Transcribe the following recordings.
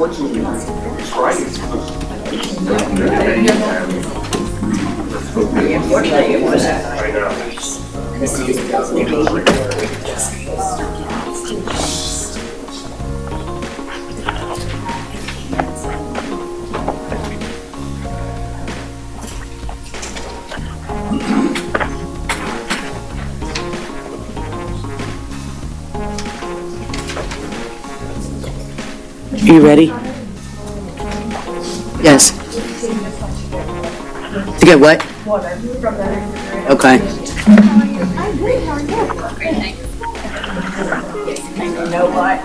Are you ready? Yes. To get what? Water. Okay. You know what?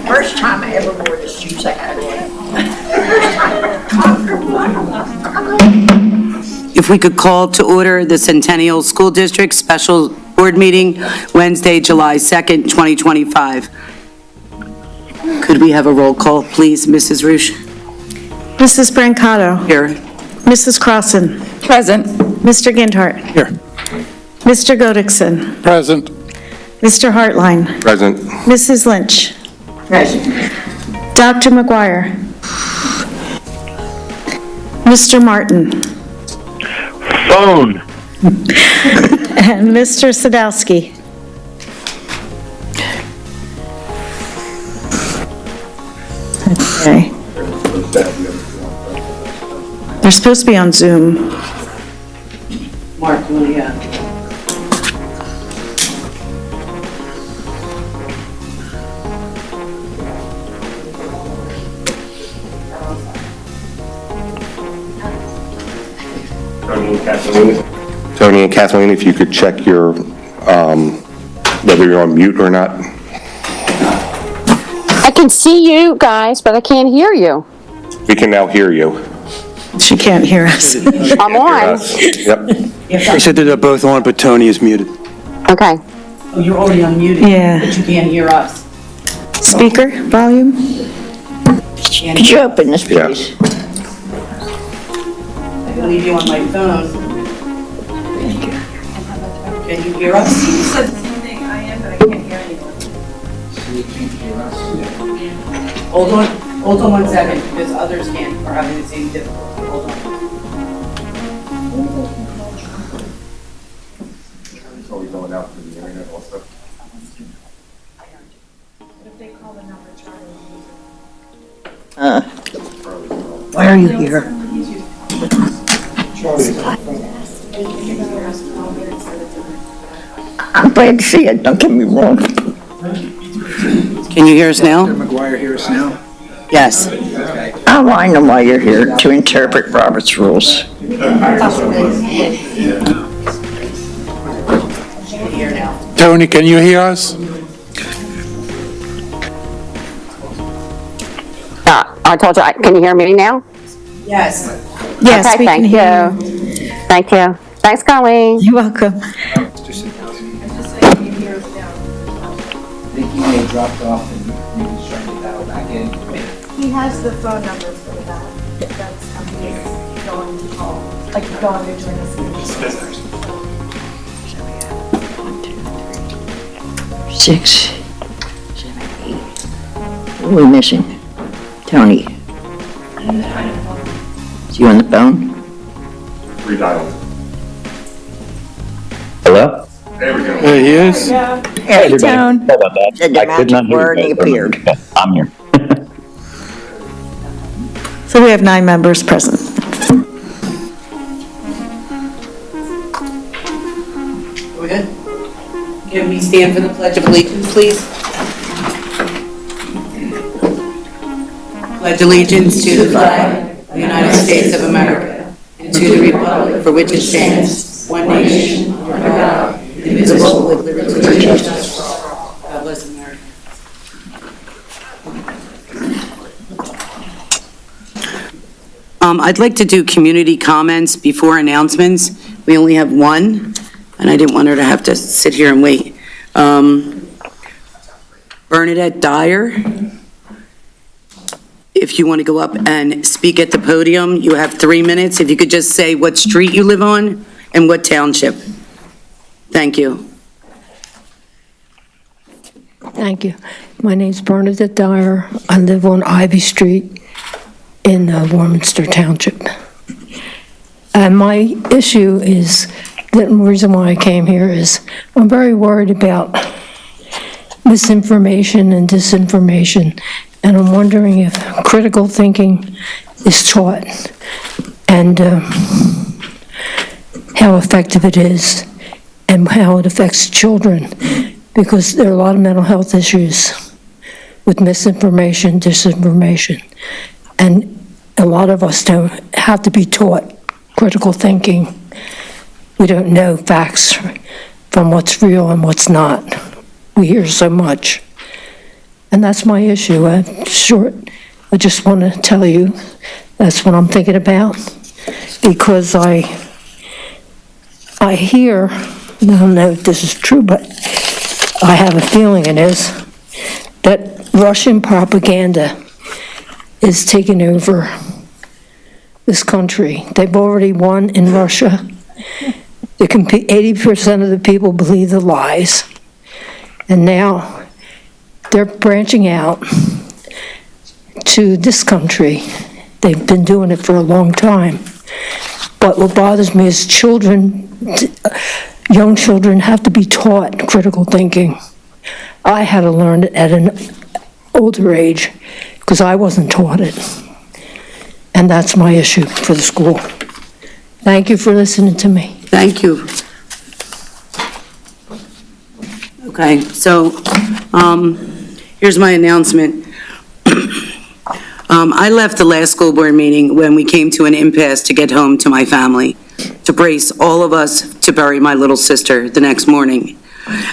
First time I ever wore the shoes I had on. If we could call to order the Centennial School District Special Board Meeting, Wednesday, July 2nd, 2025. Could we have a roll call, please, Mrs. Roosh? Mrs. Brancato. Here. Mrs. Crossan. Present. Mr. Gindhart. Here. Mr. Godikson. Present. Mr. Hartline. Present. Mrs. Lynch. Present. Dr. McGuire. Mr. Martin. Phone. And Mr. Sadowski. Okay. They're supposed to be on Zoom. Mark, what do you have? Tony and Kathleen, if you could check your, whether you're on mute or not. I can see you guys, but I can't hear you. We can now hear you. She can't hear us. I'm on. Yep. They said that they're both on, but Tony is muted. Okay. Oh, you're already unmuted. Yeah. But you can't hear us. Speaker volume? Could you open this, Yeah. please? I can leave you on my phone. Can you hear us? You said the same thing, I am, but I can't hear anyone. Hold on 1 second, because others can't, are having the same difficulty. Hold on. Probably going out to the internet also. If they call the number, Why are you here? I'm glad to see it, don't get me wrong. Can you hear us now? McGuire hear us now? Yes. I know why you're here, to interpret Robert's rules. Here now. Tony, can you hear us? I told you, can you hear me now? Yes. Yes, Okay, we can thank hear you. Thank you. Thanks, Colleen. You're welcome. just saying you hear us now. I think he may have dropped off and maybe he's trying to dial back in. He has the phone number for that, that's, he's going to call, like going to join us. 6, 7, 8. Who are we missing? Tony. Is he on the phone? Redial. Hello? There we go. There he is. Hey, Sorry about that. Said the I could magic not hear word you and he guys. appeared. I'm here. So we have 9 members present. Are we good? Can we stand for the Pledge of Allegiance, please? Pledge allegiance to the flag of the United States of America and to the republic for which it stands, one nation, under God, indivisible, with liberty and justice for all. God bless America. I'd like to do community comments before announcements. We only have one, and I didn't want her to have to sit here and wait. Bernadette Dyer, if you want to go up and speak at the podium, you have 3 minutes. If you could just say what street you live on and what township. Thank you. Thank you. My name's Bernadette Dyer. I live on Ivy Street in Warminster Township. And my issue is, the reason why I came here is I'm very worried about misinformation and disinformation, and I'm wondering if critical thinking is taught and how effective it is and how it affects children, because there are a lot of mental health issues with misinformation, disinformation, and a lot of us don't have to be taught critical thinking. We don't know facts from what's real and what's not. We hear so much. And that's my issue. I just want to tell you that's what I'm thinking about, because I hear, I don't know if this is true, but I have a feeling it is, that Russian propaganda is taking over this country. They've already won in Russia. 80% of the people believe the lies. And now they're branching out to this country. They've been doing it for a long time. But what bothers me is young children have to be taught critical thinking. I had to learn it at an older age because I wasn't taught it. And that's my issue for the school. Thank you for listening to me. Thank you. Okay, so here's my announcement. I left the last school board meeting when we came to an impasse to get home to my family, to brace all of us to bury my little sister the next morning.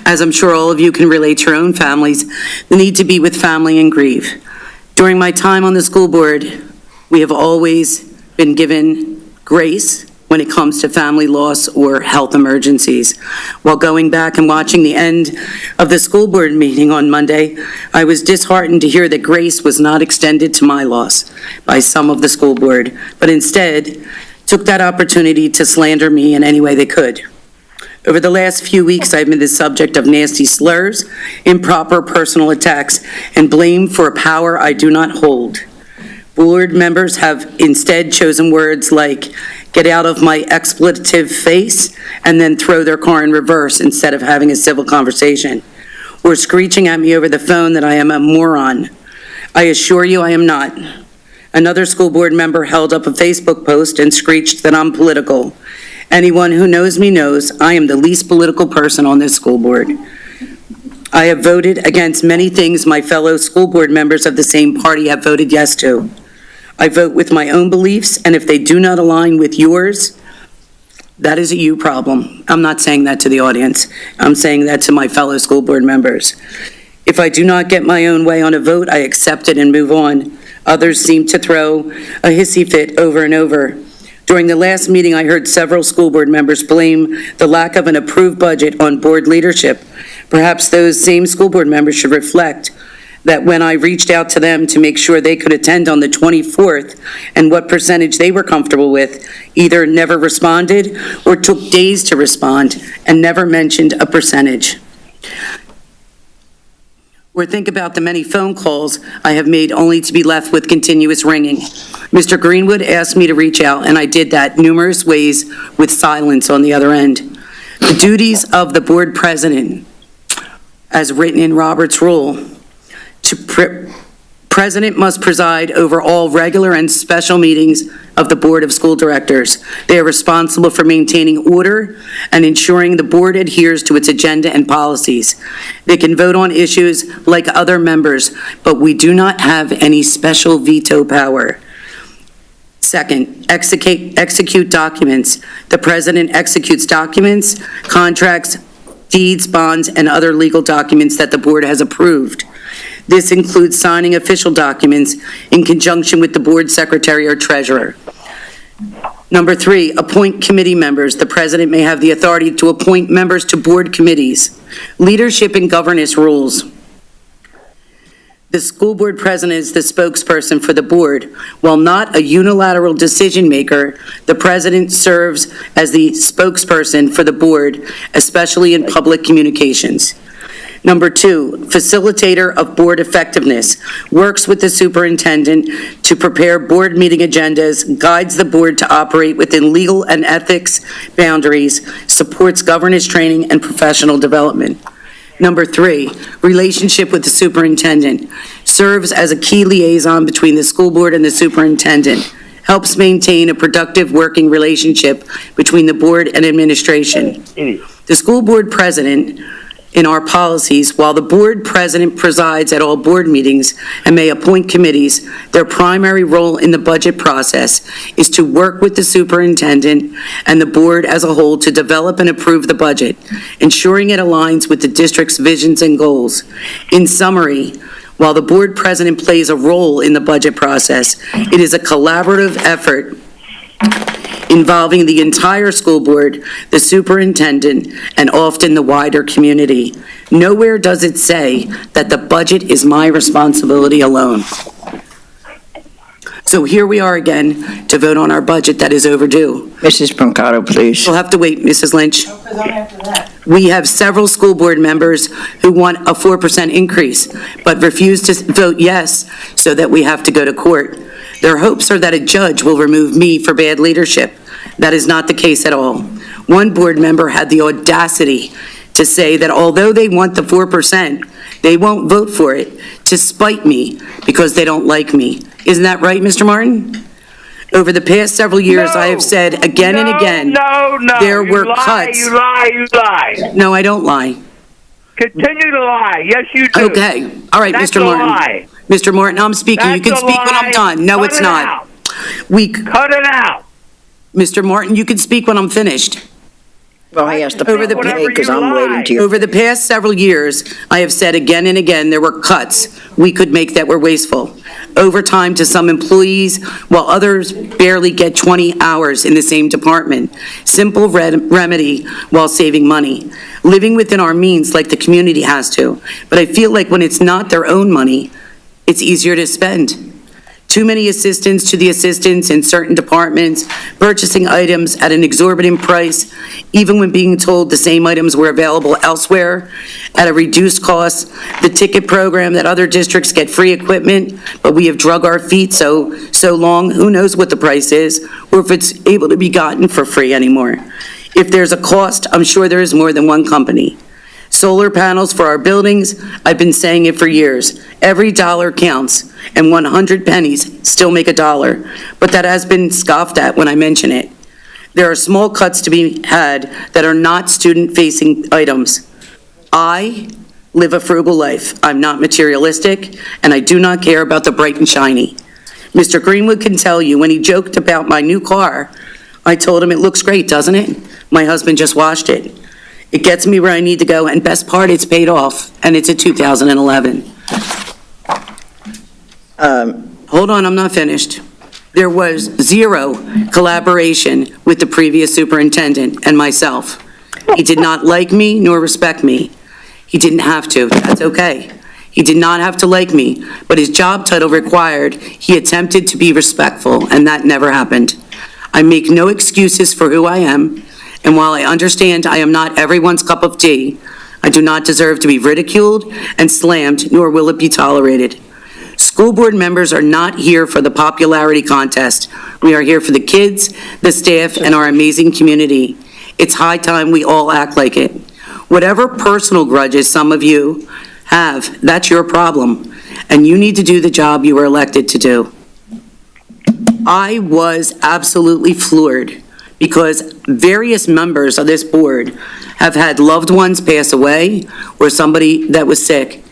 As I'm sure all of you can relate to your own families, the need to be with family and grieve. During my time on the school board, we have always been given grace when it comes to family loss or health emergencies. While going back and watching the end of the school board meeting on Monday, I was disheartened to hear that grace was not extended to my loss by some of the school board, but instead took that opportunity to slander me in any way they could. Over the last few weeks, I've been the subject of nasty slurs, improper personal attacks, and blame for a power I do not hold. Board members have instead chosen words like, "Get out of my expletive face," and then throw their car in reverse instead of having a civil conversation, or screeching at me over the phone that I am a moron. I assure you I am not. Another school board member held up a Facebook post and screeched that I'm political. Anyone who knows me knows I am the least political person on this school board. I have voted against many things my fellow school board members of the same party have voted yes to. I vote with my own beliefs, and if they do not align with yours, that is a you problem. I'm not saying that to the audience. I'm saying that to my fellow school board members. If I do not get my own way on a vote, I accept it and move on. Others seem to throw a hissy fit over and over. During the last meeting, I heard several school board members blame the lack of an approved budget on board leadership. Perhaps those same school board members should reflect that when I reached out to them to make sure they could attend on the 24th and what percentage they were comfortable with, either never responded or took days to respond and never mentioned a percentage. Or think about the many phone calls I have made only to be left with continuous ringing. Mr. Greenwood asked me to reach out, and I did that numerous ways with silence on the other end. The duties of the board president, as written in Robert's Rule, President must preside over all regular and special meetings of the Board of School Directors. They are responsible for maintaining order and ensuring the board adheres to its agenda and policies. They can vote on issues like other members, but we do not have any special veto power. Second, execute documents. The president executes documents, contracts, deeds, bonds, and other legal documents that the board has approved. This includes signing official documents in conjunction with the board secretary or treasurer. Number 3, appoint committee members. The president may have the authority to appoint members to board committees. Leadership and governance rules. The school board president is the spokesperson for the board. While not a unilateral decision maker, the president serves as the spokesperson for the board, especially in public communications. Number 2, facilitator of board effectiveness, works with the superintendent to prepare board meeting agendas, guides the board to operate within legal and ethics boundaries, supports governance training and professional development. Number 3, relationship with the superintendent, serves as a key liaison between the school board and the superintendent, helps maintain a productive working relationship between the board and administration. The school board president, in our policies, while the board president presides at all board meetings and may appoint committees, their primary role in the budget process is to work with the superintendent and the board as a whole to develop and approve the budget, ensuring it aligns with the district's visions and goals. In summary, while the board president plays a role in the budget process, it is a collaborative effort involving the entire school board, the superintendent, and often the wider community. Nowhere does it say that the budget is my responsibility alone. So here we are again to vote on our budget that is overdue. Mrs. Brancato, please. We'll have to wait, Mrs. Lynch. We have several school board members who want a 4% increase, but refuse to vote yes, so that we have to go to court. Their hopes are that a judge will remove me for bad leadership. That is not the case at all. One board member had the audacity to say that although they want the 4%, they won't vote for it to spite me because they don't like me. Isn't that right, Mr. Martin? Over the past several years, I have said again and again, there were cuts. You lie. No, I don't lie. Continue to lie. Yes, you do. Okay. All right, That's Mr. a Martin. lie. Mr. Martin, I'm speaking. You can That's a speak when I'm lie. done. No, Cut it's it not. out. Cut it out. Mr. Martin, you can speak when I'm finished. Well, he has to Over the pay because you I'm waiting lie. to you. Over the past several years, I have said again and again, there were cuts we could make that were wasteful. Overtime to some employees, while others barely get 20 hours in the same department. Simple remedy while saving money. Living within our means like the community has to. But I feel like when it's not their own money, it's easier to spend. Too many assistants to the assistants in certain departments, purchasing items at an exorbitant price, even when being told the same items were available elsewhere at a reduced cost. The ticket program that other districts get free equipment, but we have drug our feet so long, who knows what the price is, or if it's able to be gotten for free anymore. If there's a cost, I'm sure there is more than one company. Solar panels for our buildings, I've been saying it for years. Every dollar counts, and 100 pennies still make a dollar. But that has been scoffed at when I mention it. There are small cuts to be had that are not student-facing items. I live a frugal life. I'm not materialistic, and I do not care about the bright and shiny. Mr. Greenwood can tell you, when he joked about my new car, I told him, it looks great, doesn't it? My husband just washed it. It gets me where I need to go, and best part, it's paid off, and it's a 2011. Hold on, I'm not finished. There was zero collaboration with the previous superintendent and myself. He did not like me nor respect me. He didn't have to, that's okay. He did not have to like me, but his job title required he attempted to be respectful, and that never happened. I make no excuses for who I am. And while I understand I am not everyone's cup of tea, I do not deserve to be ridiculed and slammed, nor will it be tolerated. School board members are not here for the popularity contest. We are here for the kids, the staff, and our amazing community. It's high time we all act like it. Whatever personal grudges some of you have, that's your problem, and you need to do the job you were elected to do. I was absolutely floored because various members of this board have had loved ones pass away or somebody that was sick,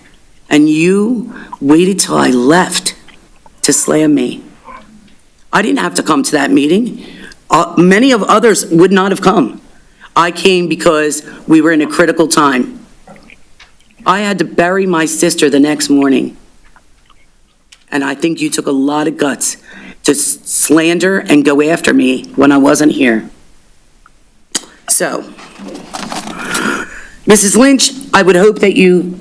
and you waited till I left to slam me. I didn't have to come to that meeting. Many of others would not have come. I came because we were in a critical time. I had to bury my sister the next morning, and I think you took a lot of guts to slander and go after me when I wasn't here. So, Mrs. Lynch, I would hope that you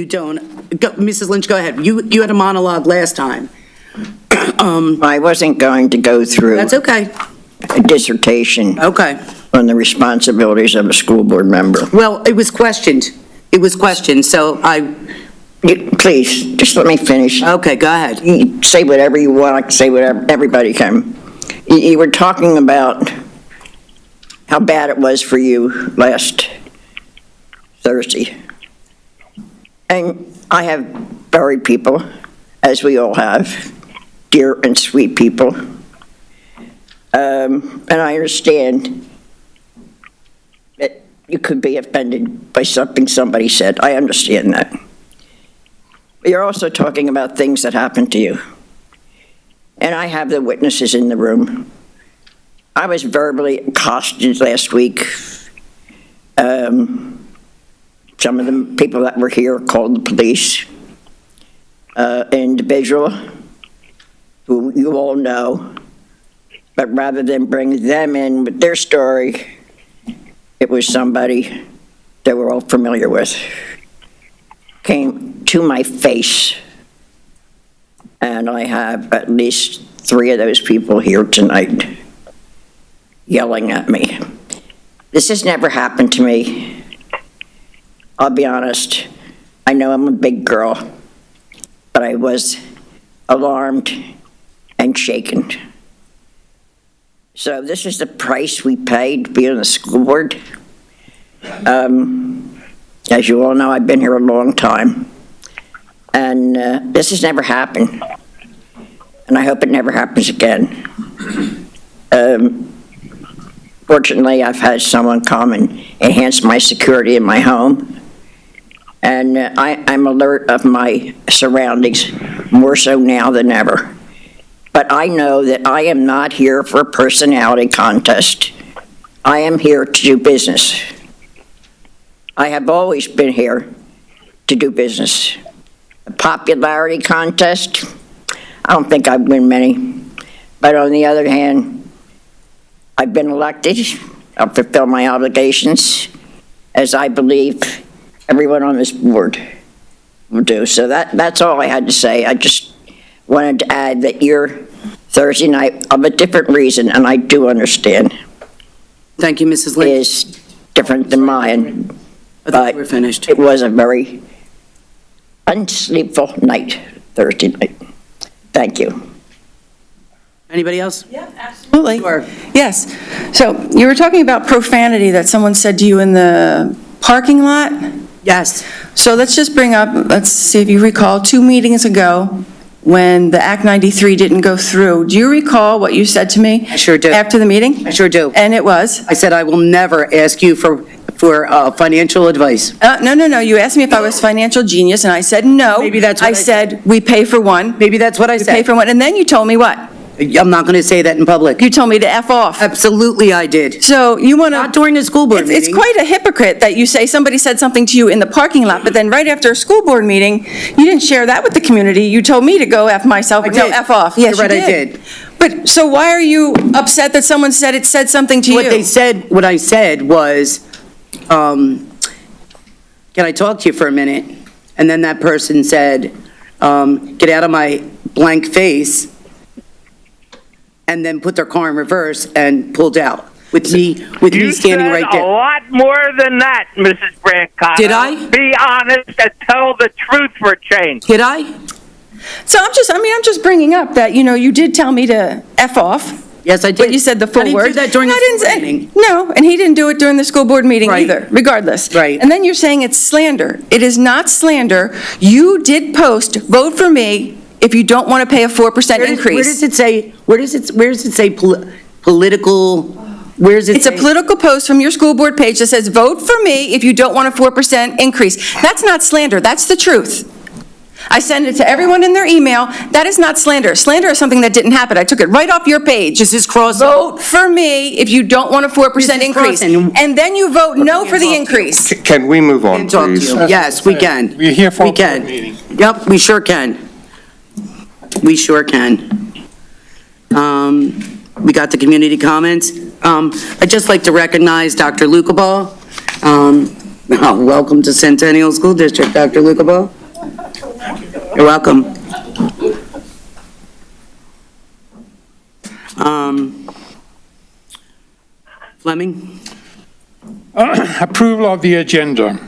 don't, Mrs. Lynch, go ahead. You had a monologue last time. I wasn't going to go through That's okay. a dissertation Okay. on the responsibilities of a school board member. Well, it was questioned. It was questioned, so Please, just let me finish. okay, go ahead. You say whatever you want, say whatever, everybody can. You were talking about how bad it was for you last Thursday. And I have buried people, as we all have, dear and sweet people. And I understand that you could be offended by something somebody said. I understand that. But you're also talking about things that happened to you. And I have the witnesses in the room. I was verbally accosted last week. Some of the people that were here called the police. An individual who you all know, but rather than bring them in with their story, it was somebody that we're all familiar with, came to my face. And I have at least 3 of those people here tonight yelling at me. This has never happened to me. I'll be honest, I know I'm a big girl, but I was alarmed and shaken. So this is the price we paid to be on the school board. As you all know, I've been here a long time. And this has never happened. And I hope it never happens again. Fortunately, I've had someone come and enhance my security in my home. And I'm alert of my surroundings, more so now than ever. But I know that I am not here for a personality contest. I am here to do business. I have always been here to do business. A popularity contest, I don't think I've won many. But on the other hand, I've been elected. I'll fulfill my obligations, as I believe everyone on this board will do. So that's all I had to say. I just wanted to add that your Thursday night, of a different reason, and I do understand, Thank you, Mrs. Lynch. is different than mine. I thought But we were finished. it was a very unsleepful night, Thursday night. Thank you. Anybody else? Absolutely. Sure. Yes. So you were talking about profanity that someone said to you in the parking lot? Yes. So let's just bring up, let's see if you recall, 2 meetings ago when the Act 93 didn't go through. Do you recall what you said to me? I sure do. After the meeting? I sure do. And it was? I said I will never ask you for financial advice. No. You asked me if I was financial genius, and I said no. Maybe that's what I said, we pay for one. Maybe that's what I We pay said. for one. And then you told me what? I'm not going to say that in public. You told me to F off. Absolutely, I did. So you want to... Not during a school board It's meeting. quite a hypocrite that you say somebody said something to you in the parking lot, but then right after a school board meeting, you didn't share that with the community. You told me to go F myself, I no, did. F off. Yes, You're you right, I did. But, so why are you upset that someone said something to you? What I said was, can I talk to you for a minute? And then that person said, get out of my blank face, and then put their car in reverse and pulled out with me standing right You said a there. lot more than that, Mrs. Brancato. Did I? Be honest and tell the truth for a change. Did I? So I'm just bringing up that, you did tell me to F off. Yes, I did. But you said the full I word. didn't do that during the And I school didn't board meeting. No, and he didn't do it during the school board meeting Right. either, regardless. Right. And then you're saying it's slander. It is not slander. You did post, vote for me if you don't want to pay a 4% increase. Where does it say political, where does it It's say? a political post from your school board page that says, vote for me if you don't want a 4% increase. That's not slander, that's the truth. I send it to everyone in their email. That is not slander. Slander is something that didn't happen. I took it right off your page. This is crossing. Vote for me if you don't want a 4% increase. crossing. And then you vote no for the increase. Can we move on, Can't talk to please? you. Yes, we can. We're here for We a can. board meeting. Yep, we sure can. We sure can. We got the community comments. I'd just like to recognize Dr. Lucabaugh. Welcome to Centennial School District, Dr. Lucabaugh. You're welcome. Fleming? Approval of the agenda.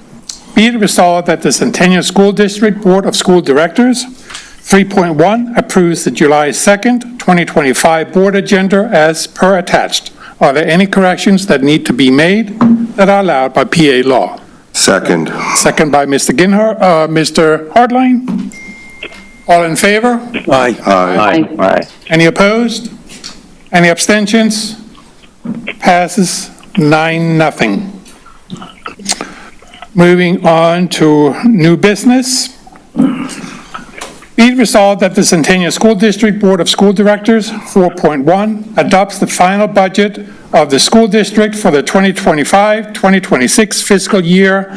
Be it resolved that the Centennial School District Board of School Directors, 3.1, approves the July 2nd, 2025 board agenda as per attached. Are there any corrections that need to be made that are allowed by PA law? Second. Second by Mr. Mr. Hardline. All in favor? Aye. Aye. Any opposed? Any abstentions? Passes 9-0. Moving on to new business. Be it resolved that the Centennial School District Board of School Directors, 4.1, adopts the final budget of the school district for the 2025-2026 fiscal year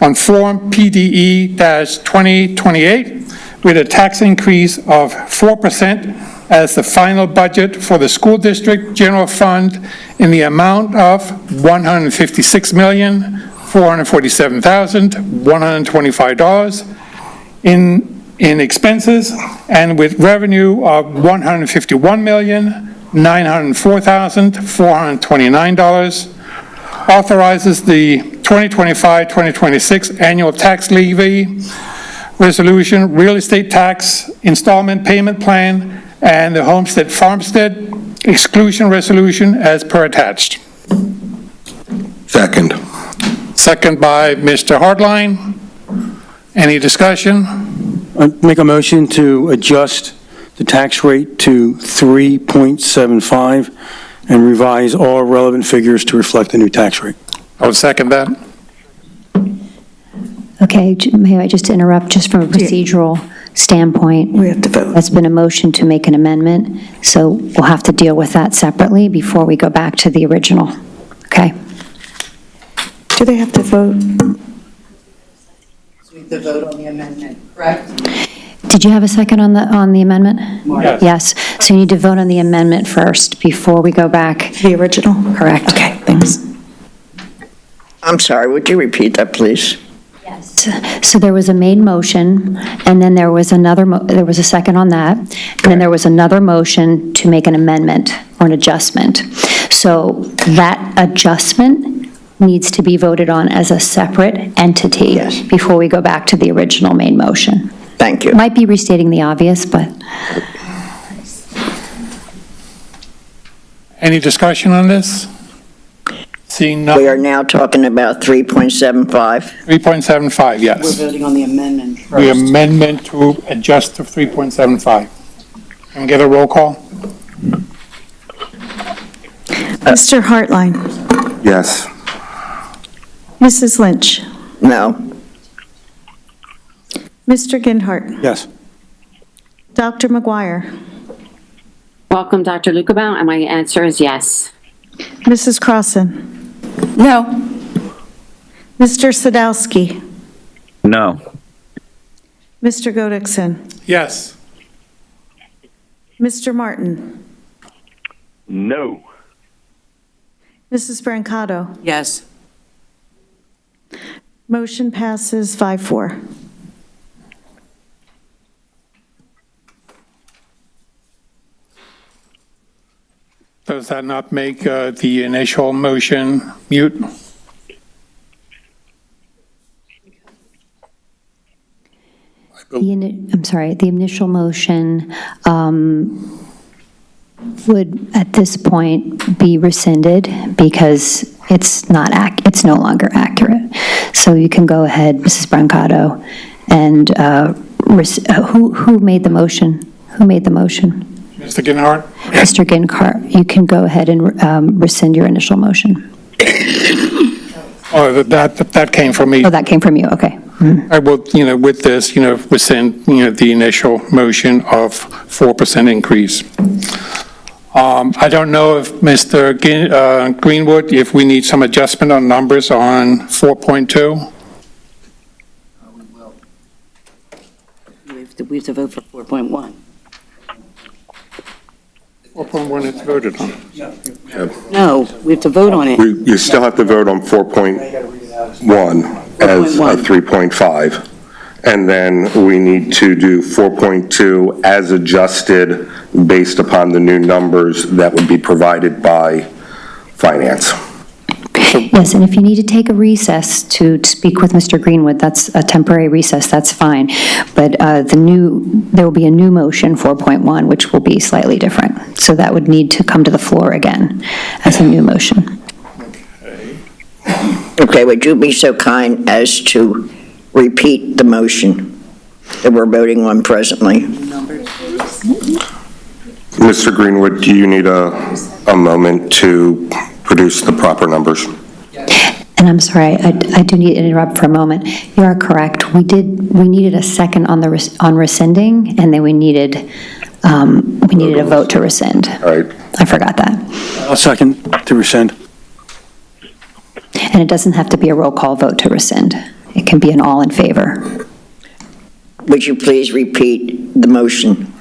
on Form PDE-2028 with a tax increase of 4% as the final budget for the school district general fund in the amount of $156,447,125 in expenses, and with revenue of $151,904,429, authorizes the 2025-2026 annual tax levy resolution, real estate tax installment payment plan, and the homestead farmstead exclusion resolution as per attached. Second. Second by Mr. Hardline. Any discussion? Make a motion to adjust the tax rate to 3.75 and revise all relevant figures to reflect the new tax rate. I would second that. Okay, may I just interrupt, just from a procedural standpoint? We have to vote. That's been a motion to make an amendment, so we'll have to deal with that separately before we go back to the original, okay? Do they have to vote? So we have to vote on the amendment, correct? Did you have a second on the amendment? Yes. Yes, so you need to vote on the amendment first before we go back. The original? Correct. Okay, thanks. I'm sorry, would you repeat that, please? Yes. So there was a made motion, and then there was there was a second on that, and then there was another motion to make an amendment or an adjustment. So that adjustment needs to be voted on as a separate entity Yes. before we go back to the original main motion. Thank you. Might be restating the obvious, but Any discussion on this? Seeing none. We are now talking about 3.75. 3.75, We're yes. voting on the amendment first. The amendment to adjust to 3.75. Can we get a roll call? Mr. Hartline. Yes. Mrs. Lynch. No. Mr. Ginhart. Yes. Dr. McGuire. Welcome, Dr. Lucabaum, and my answer is yes. Mrs. Crossan. No. Mr. Sadowski. No. Mr. Godekson. Yes. Mr. Martin. No. Mrs. Brancato. Yes. Motion passes 5-4. Does that not make the initial motion mute? I'm sorry, the initial motion would, at this point, be rescinded because it's no longer accurate. So you can go ahead, Mrs. Brancato, and who made the motion? Who made the motion? Mr. Ginhart? Mr. Ginhart, you can go ahead and rescind your initial motion. Oh, that came from me. Oh, that came from you, okay. I will, with this, rescind, the initial motion of 4% increase. I don't know if Mr. Greenwood, if we need some adjustment on numbers on 4.2? We have to vote for 4.1. 4.1 is voted on. No, we have to vote on it. You still have to vote on 4.1 as a 3.5, And then we need to do 4.2 as adjusted based upon the new numbers that would be provided by Finance. Yes, and if you need to take a recess to speak with Mr. Greenwood, that's a temporary recess, that's fine. But there will be a new motion, 4.1, which will be slightly different. So that would need to come to the floor again as a new motion. Okay, would you be so kind as to repeat the motion that we're voting on presently? Mr. Greenwood, do you need a moment to produce the proper numbers? And I'm sorry, I do need to interrupt for a moment. You are correct. We needed a second on rescinding, and then we needed a vote to rescind. All right. I forgot that. I'll second to rescind. And it doesn't have to be a roll call vote to rescind. It can be an all in favor. Would you please repeat the motion?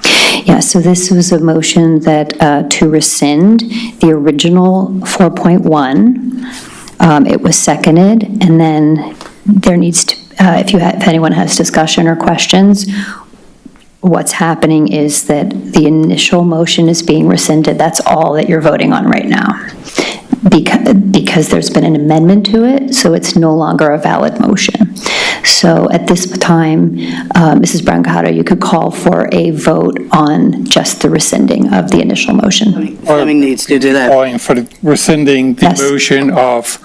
Yeah, so this was a motion that, to rescind the original 4.1. It was seconded, and then there needs to, if anyone has discussion or questions, what's happening is that the initial motion is being rescinded. That's all that you're voting on right now. Because there's been an amendment to it, so it's no longer a valid motion. So at this time, Mrs. Brancato, you could call for a vote on just the rescinding of the initial motion. Fleming needs to do that. Calling for rescinding the Yes. motion of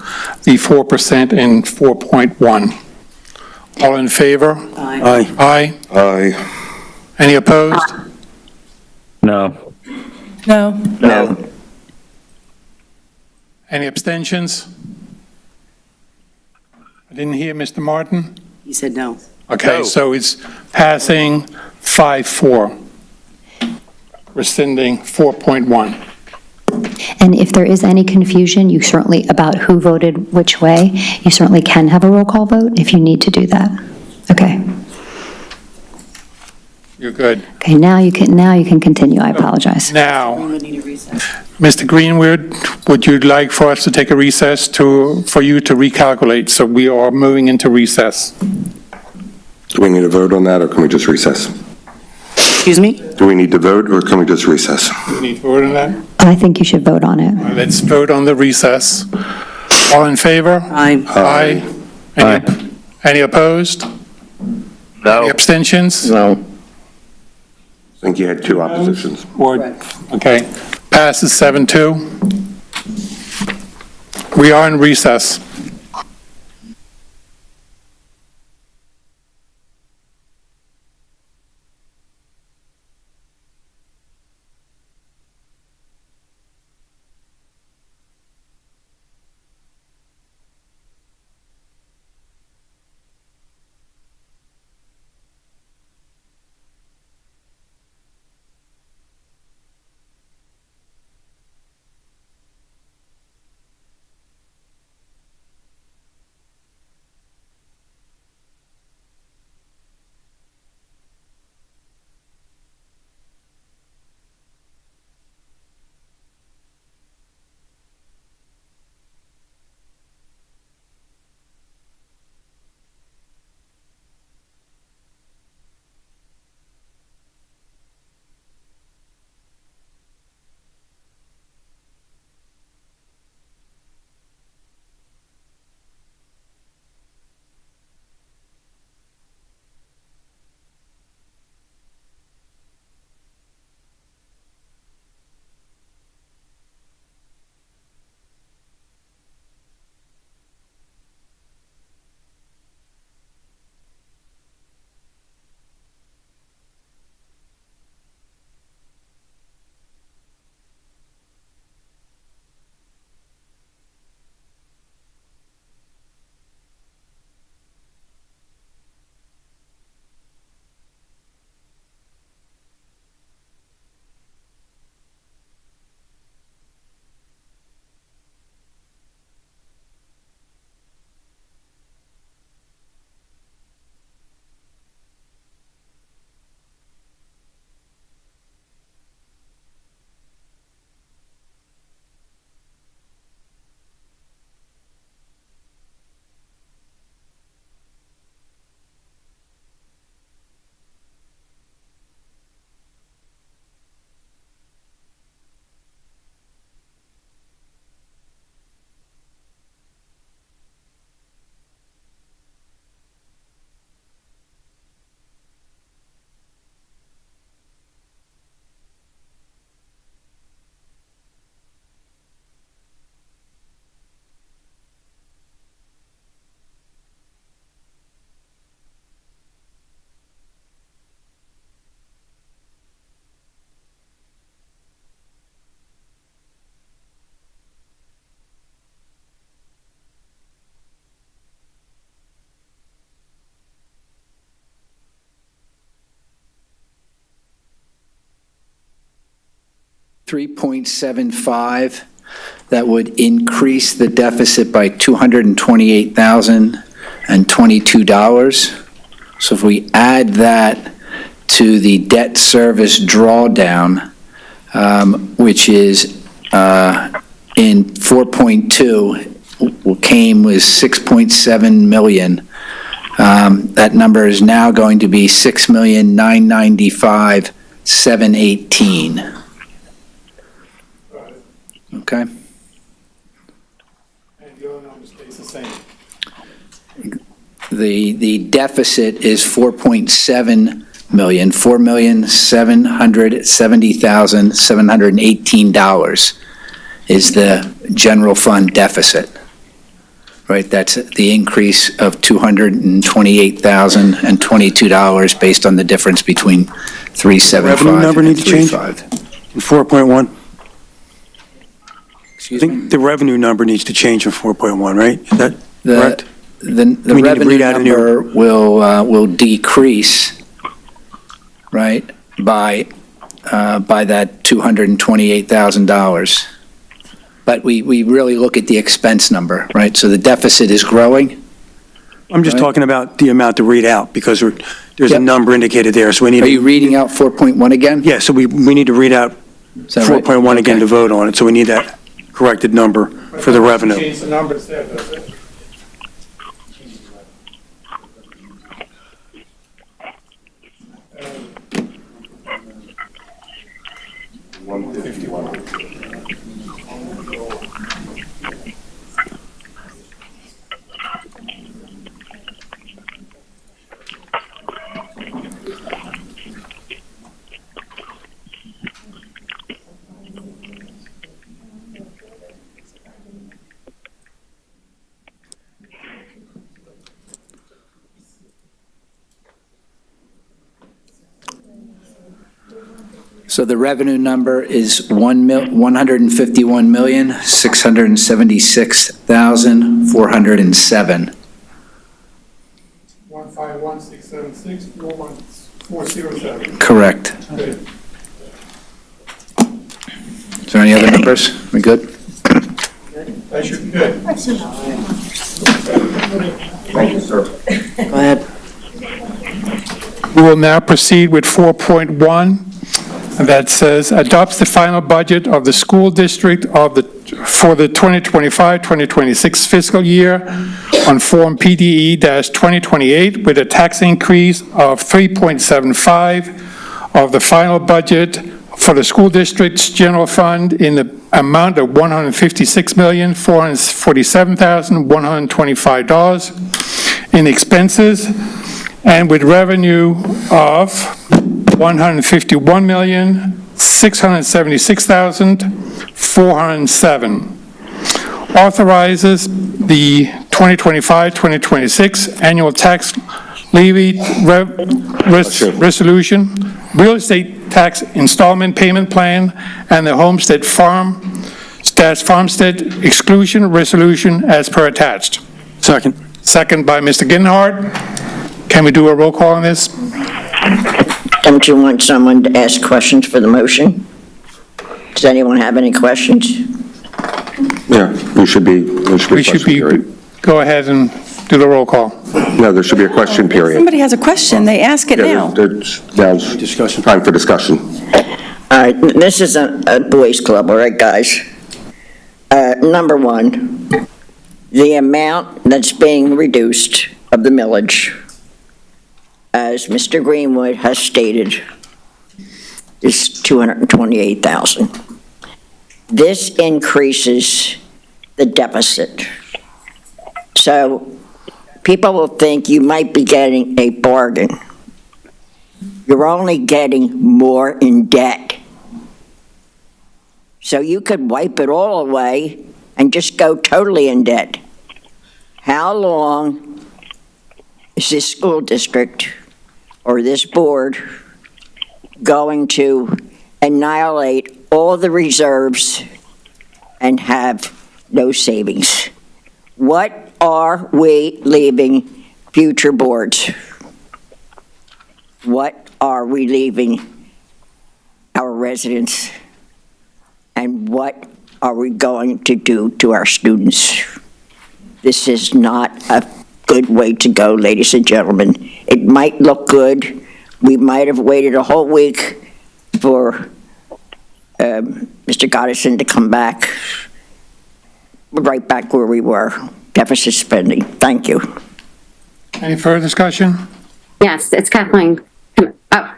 the 4% in 4.1. All in favor? Aye. Aye. Aye. Any opposed? No. No. No. Any abstentions? I didn't hear Mr. Martin. He said no. Okay, No. so it's passing 5-4, rescinding 4.1. And if there is any confusion, you certainly, about who voted which way, you certainly can have a roll call vote if you need to do that. Okay. You're good. Okay, now you can continue. I apologize. Now, We would need a recess. Mr. Greenwood, would you like for us to take a recess for you to recalculate? So we are moving into recess. Do we need to vote on that, or can we just recess? Excuse me? Do we need to vote, or can we just recess? Do we need to vote on that? I think you should vote on it. Let's vote on the recess. All in favor? Aye. Aye. Any opposed? No. Any abstentions? No. I think you had two oppositions. Okay, passes 7-2. We are in recess. 3.75, that would increase the deficit by $228,022. So if we add that to the debt service drawdown, which is in 4.2, came with 6.7 million. That number is now going to be 6,995,718. Okay? And the other number stays the same. The deficit is 4.7 million, $4,770,718 is the general fund deficit. Right, that's the increase of $228,022 based on the difference between 375 Revenue number and need to change? 35. In 4.1? I Excuse me? think the revenue number needs to change in 4.1, right? Is that correct? The We need to revenue read out in here. number will decrease, right, by that $228,000. But we really look at the expense number, right? So the deficit is growing. I'm just Right. talking about the amount to read out, because there's a Yep. number indicated there, so we need. Are you reading out 4.1 again? Yeah, so we need to read out Is that right? 4.1 again Okay. to vote on it, so we need that corrected number for the revenue. Change the numbers there, does it? So the revenue number is $151,676,407. 151,676,407. Correct. Good. Is there any other numbers? We good? That should be good. Thank you, sir. Go ahead. We will now proceed with 4.1, that says, adopts the final budget of the school district for the 2025-2026 fiscal year on Form PDE-2028 with a tax increase of 3.75 of the final budget for the school district's general fund in the amount of $156,447,125 in expenses, and with revenue of $151,676,407. Authorizes the 2025-2026 annual tax levy resolution, real estate tax installment payment plan, and the homestead farmstead exclusion resolution as per attached. Second. Second by Mr. Ginhart. Can we do a roll call on this? Don't you want someone to ask questions for the motion? Does anyone have any questions? Yeah, we should be We should question be, period. go ahead and do the roll call. No, there should be a question period. Somebody has a question, they ask it Yeah, now. Now's Discussion. time for discussion. All right, this is a boys' club, all right, guys? Number one, the amount that's being reduced of the millage, as Mr. Greenwood has stated, is $228,000. This increases the deficit. So people will think you might be getting a bargain. You're only getting more in debt. So you could wipe it all away and just go totally in debt. How long is this school district or this board going to annihilate all the reserves and have no savings? What are we leaving future boards? What are we leaving our residents? And what are we going to do to our students? This is not a good way to go, ladies and gentlemen. It might look good. We might have waited a whole week for Mr. Goddison to come back. We're right back where we were, deficit spending. Thank you. Any further discussion? Yes, it's Kathleen. Oh,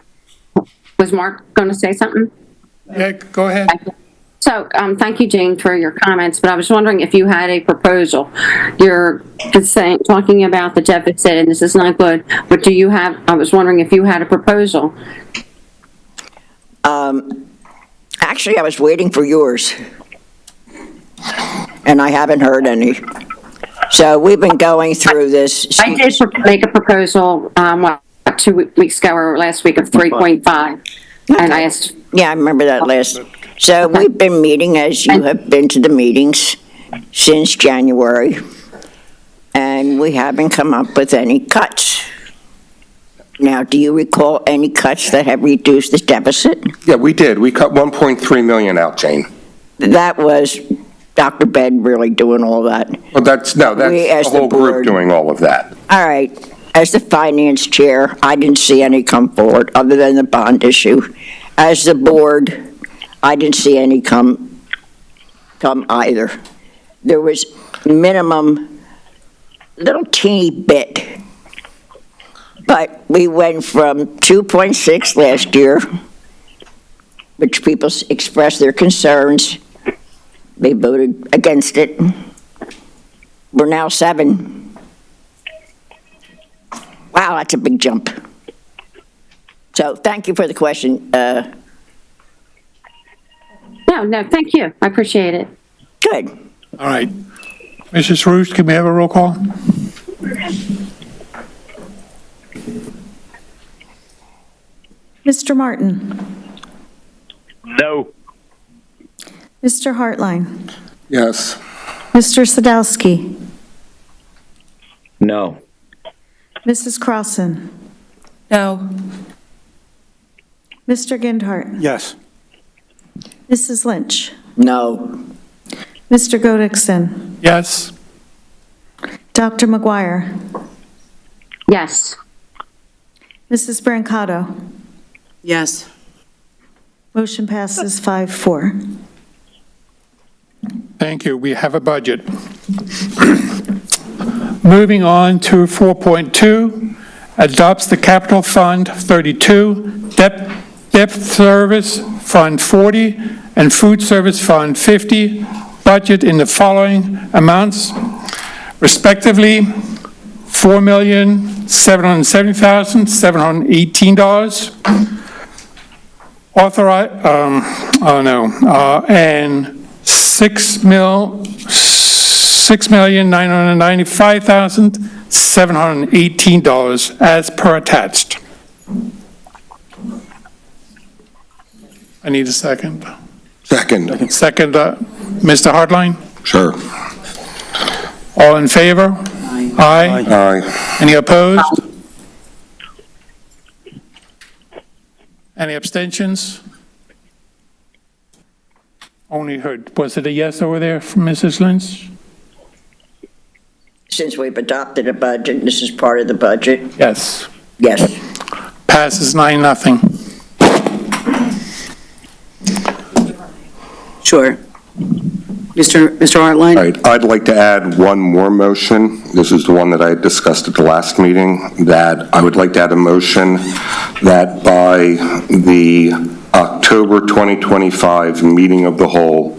was Mark going to say something? Yeah, go ahead. So, thank you, Jane, for your comments, but I was wondering if you had a proposal. You're talking about the deficit, and this is not good, but I was wondering if you had a proposal. Actually, I was waiting for yours, and I haven't heard any. So we've been going through this. I did make a proposal, 2 weeks ago or last week of 3.5, and I asked. Yeah, I remember that last. So we've been meeting, as you have been to the meetings, since January, and we haven't come up with any cuts. Now, do you recall any cuts that have reduced the deficit? Yeah, we did. We cut 1.3 million out, Jane. That was Dr. Bed really doing all that. Well, that's the whole group doing all of that. All right. As the finance chair, I didn't see any come forward other than the bond issue. As the board, I didn't see any come either. There was minimum, little teeny bit. But we went from 2.6 last year, which people expressed their concerns. They voted against it. We're now 7. Wow, that's a big jump. So thank you for the question. No, thank you. I appreciate it. Good. All right. Mrs. Roost, can we have a roll call? Mr. Martin? No. Mr. Hartline? Yes. Mr. Sadowski? No. Mrs. Crossan? No. Mr. Gindhart? Yes. Mrs. Lynch? No. Mr. Godekson? Yes. Dr. McGuire? Yes. Mrs. Brancato? Yes. Motion passes 5-4. Thank you. We have a budget. Moving on to 4.2, adopts the Capital Fund 32, Debt Service Fund 40, and Food Service Fund 50, budget in the following amounts, respectively, $4,770,718, and $6,995,718 as per attached. I need a second. Second. Second, Mr. Hartline? Sure. All in favor? Aye. Aye. Any opposed? Any abstentions? Only heard, was it a yes over there from Mrs. Lynch? Since we've adopted a budget, this is part of the budget? Yes. Yes. Passes 9-0. Sure. Mr. Hartline? All right, I'd like to add one more motion. This is the one that I discussed at the last meeting, that I would like to add a motion that by the October 2025 meeting of the whole,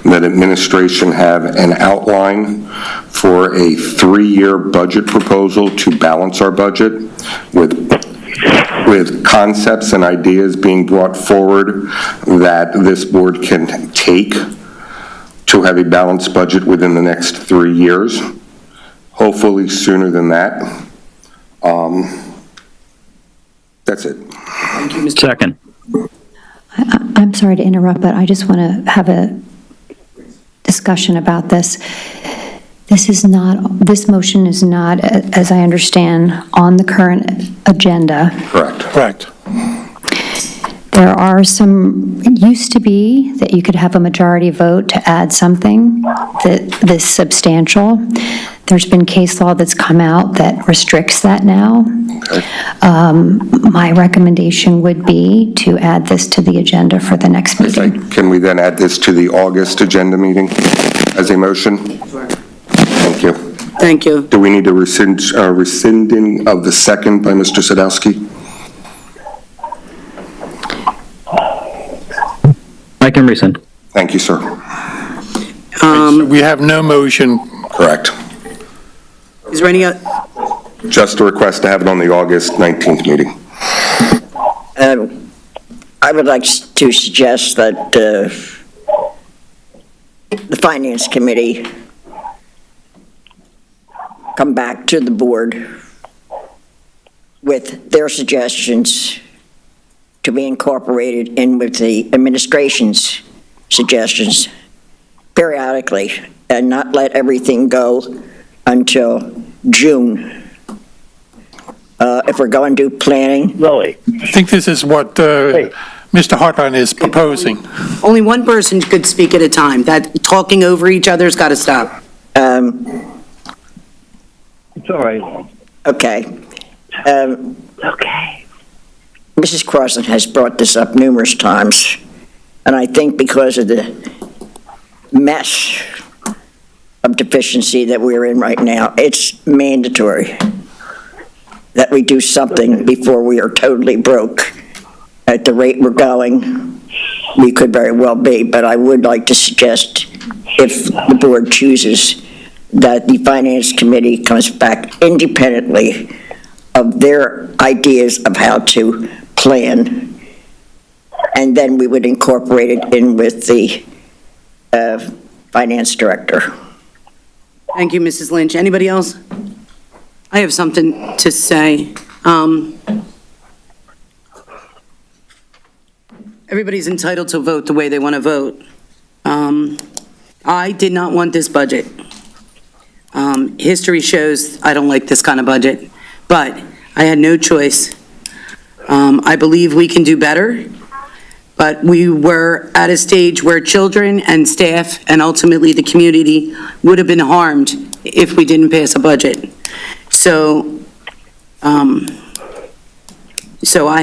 that administration have an outline for a 3-year budget proposal to balance our budget with concepts and ideas being brought forward that this board can take to have a balanced budget within the next 3 years, hopefully sooner than that. That's it. Thank you, Mr. Second. I'm sorry to interrupt, but I just want to have a discussion about this. This motion is not, as I understand, on the current agenda. Correct. Correct. There are some, it used to be that you could have a majority vote to add something this substantial. There's been case law that's come out that restricts that now. My recommendation would be to add this to the agenda for the next meeting. Can we then add this to the August agenda meeting as a motion? Sure. Thank you. Thank you. Do we need a rescinding of the second by Mr. Sadowski? I can rescind. Thank you, sir. We have no motion. Correct. Is there any, Just a request to have it on the August 19th meeting. I would like to suggest that the Finance Committee come back to the board with their suggestions to be incorporated in with the administration's suggestions periodically, and not let everything go until June. If we're going to do planning. Really? I think this is what Mr. Hartline is proposing. only one person could speak at a time. That talking over each other's got to stop. It's all right. Okay. Okay. Mrs. Crossan has brought this up numerous times, and I think because of the mess of deficiency that we're in right now, it's mandatory that we do something before we are totally broke. At the rate we're going, we could very well be, but I would like to suggest, if the board chooses, that the Finance Committee comes back independently of their ideas of how to plan, and then we would incorporate it in with the Finance Director. Thank you, Mrs. Lynch. Anybody else? I have something to say. Everybody's entitled to vote the way they want to vote. I did not want this budget. History shows I don't like this kind of budget, but I had no choice. I believe we can do better, but we were at a stage where children and staff and ultimately the community would have been harmed if we didn't pass a budget. So I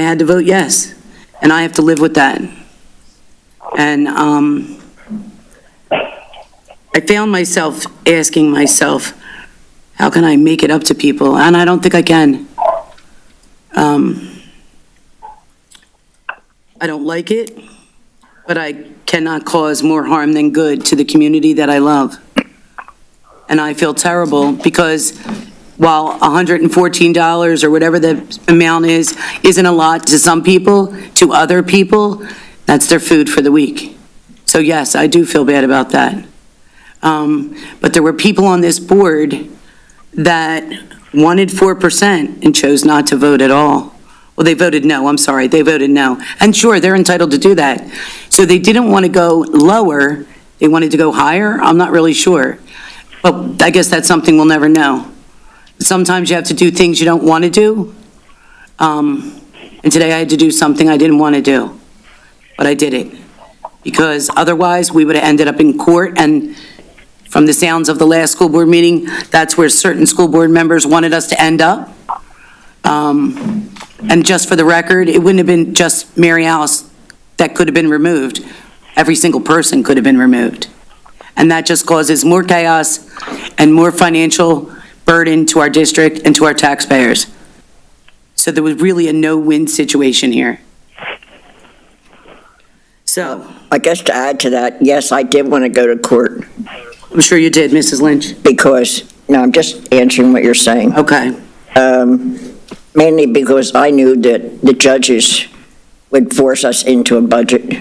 had to vote yes, and I have to live with that. And I found myself asking myself, how can I make it up to people? And I don't think I can. I don't like it, but I cannot cause more harm than good to the community that I love. And I feel terrible because while $114 or whatever the amount is, isn't a lot to some people, to other people, that's their food for the week. So yes, I do feel bad about that. But there were people on this board that wanted 4% and chose not to vote at all. Well, they voted no, I'm sorry, they voted no. And sure, they're entitled to do that. So they didn't want to go lower, they wanted to go higher? I'm not really sure. But I guess that's something we'll never know. Sometimes you have to do things you don't want to do. And today I had to do something I didn't want to do, but I did it. Because otherwise, we would have ended up in court, and from the sounds of the last school board meeting, that's where certain school board members wanted us to end up. And just for the record, it wouldn't have been just Mary Alice that could have been removed. Every single person could have been removed. And that just causes more chaos and more financial burden to our district and to our taxpayers. So there was really a no-win situation here. So, I guess to add to that, yes, I did want to go to court I'm sure you did, Mrs. Lynch. because, no, I'm just answering what you're saying. Okay. Mainly because I knew that the judges would force us into a budget.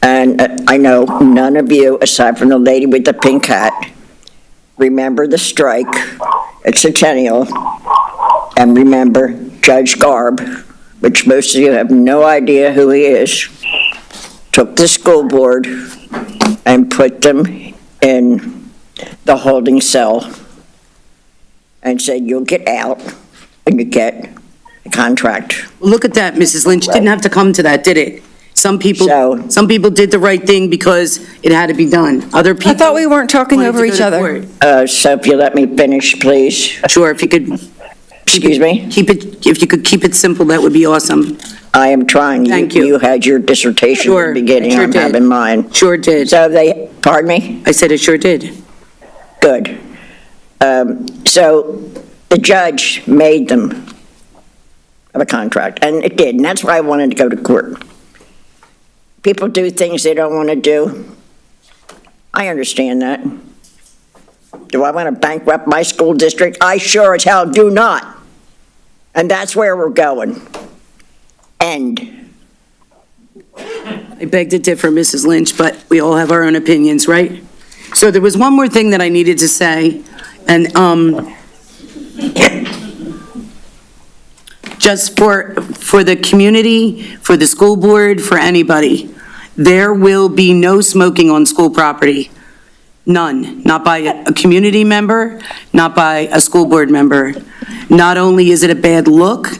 And I know none of you, aside from the lady with the pink hat, remember the strike at Centennial, and remember Judge Garb, which most of you have no idea who he is, took the school board and put them in the holding cell and said, you'll get out when you get contract. Look at that, Mrs. Lynch, didn't have to come to that, did it? Some people did the right thing because it had to be done. Other people. I thought we weren't talking wanted over to go each to other. court. So if you let me finish, please. Sure, if you could. Excuse me? If you could keep it simple, that would be awesome. I am trying. Thank you. You had your dissertation Sure, at the beginning, sure I'm did. having mine. Sure did. So pardon me? I said it sure did. Good. So the judge made them have a contract, and it did, and that's why I wanted to go to court. People do things they don't want to do. I understand that. Do I want to bankrupt my school district? I sure as hell do not. And that's where we're going. End. I beg to differ, Mrs. Lynch, but we all have our own opinions, right? So there was one more thing that I needed to say, and just for the community, for the school board, for anybody, there will be no smoking on school property. None. Not by a community member, not by a school board member. Not only is it a bad look,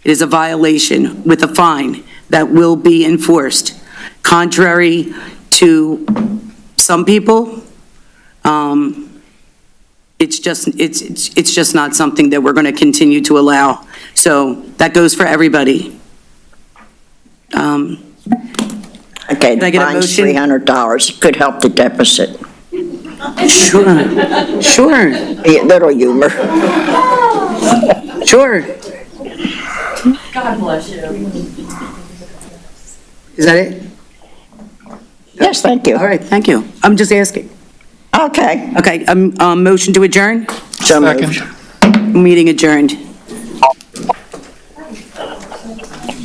it is a violation with a fine that will be enforced. Contrary to some people, it's just not something that we're going to continue to allow. So that goes for everybody. Okay, Can I the get a fine's motion? $300. Could help the deficit. Sure. Be a little humor. Sure. God bless you. Is that it? Yes, thank you. All right, thank you. I'm just asking. Okay. Okay, motion to adjourn? So moved. Second. Meeting adjourned.